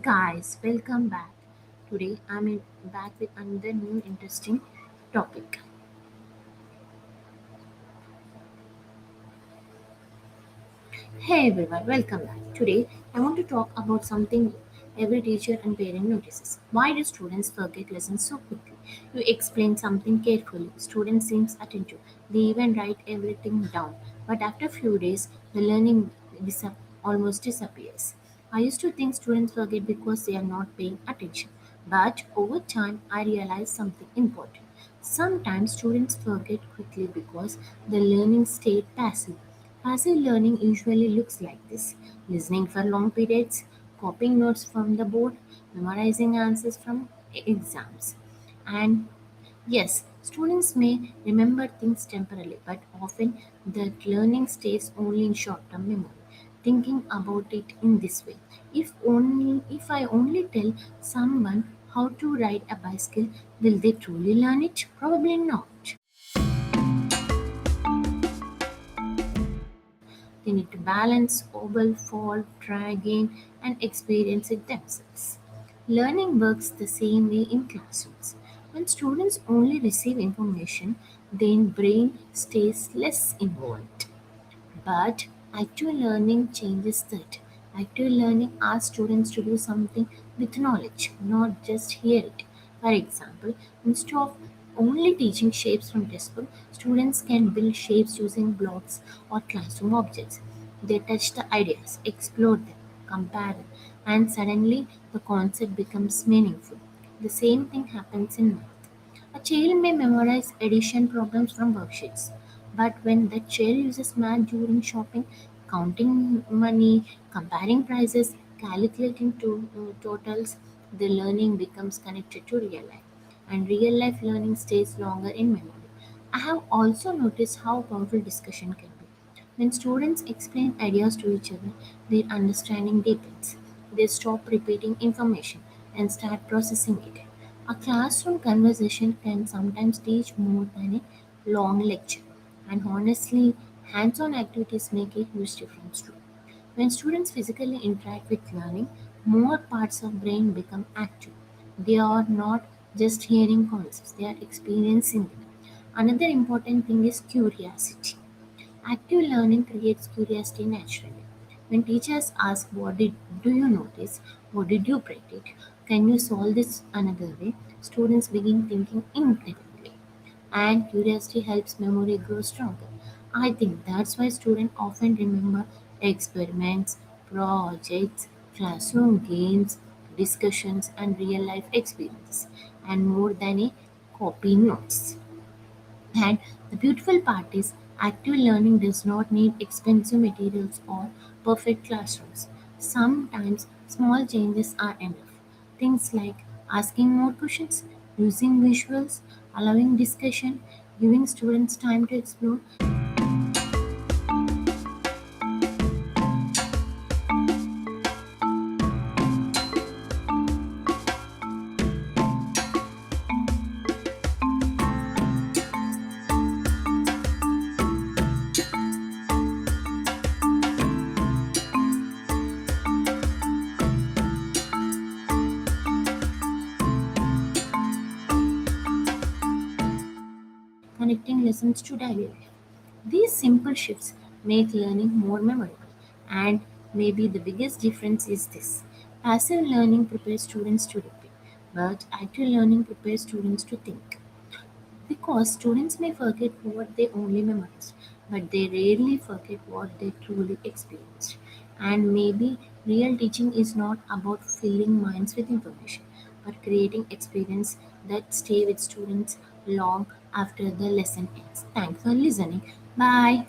guys, welcome back. Today back with another new interesting topic. Hey everyone, welcome back. Today I want to talk about something every teacher and parent notices. Why do students forget lessons so quickly? You explain something carefully, student seems attentive. They even write everything down. But after a few days, the learning almost disappears. I used to think students forget because they are not paying attention. But over time, I realized something important. Sometimes students forget quickly because the learning stayed passive. Passive learning usually looks like this: listening for long periods, copying notes from the board, memorizing answers from exams. And yes, students may remember things temporarily, but often that learning stays only in short term memory. Thinking about it in this way: if I only tell someone how to ride a bicycle, will they truly learn it? Probably not. They need to balance, obey, fall, try again, and experience it themselves. Learning works the same way in classrooms. When students only receive information, their brain stays less involved. But active learning changes that. Active learning asks students to do something with knowledge, not just hear it. For example, instead of only teaching shapes from textbook, students can build shapes using blocks or classroom objects. They touch the ideas, explore them, compare them, and suddenly the concept becomes meaningful. The same thing happens in math. A child may memorize addition problems from worksheets, but when the child uses math during shopping, counting money, comparing prices, calculating totals, the learning becomes connected to real life, and real life learning stays longer in memory. I have also noticed how powerful discussion can be. When students explain ideas to each other, their understanding deepens. They stop repeating information and start processing it. A classroom conversation can sometimes teach more than a long lecture. And honestly, hands on activities make a huge difference too. When students physically interact with learning, more parts of brain become active. They are not just hearing concepts, they are experiencing them. Another important thing is curiosity. Active learning creates curiosity naturally. When teachers ask, do you notice? What did you predict? Can you solve this another way? Students begin thinking independently. And curiosity helps memory grow stronger. I think that's why students often remember experiments, projects, classroom games, discussions, and real life experiences, and more than a copy notes. And the beautiful part is, active learning does not need expensive materials or perfect classrooms. Sometimes small changes are enough. Things like asking more questions, using visuals, allowing discussion, giving students time to explore. Connecting lessons to daily life. These simple shifts make learning more memorable. And maybe the biggest difference is this: passive learning prepares students to repeat, but active learning prepares students to think. Because students may forget what they only memorized, but they rarely forget what they truly experienced. And maybe real teaching is not about filling minds with information, but creating experience that stay with students long after the lesson ends. Thanks for listening. Bye.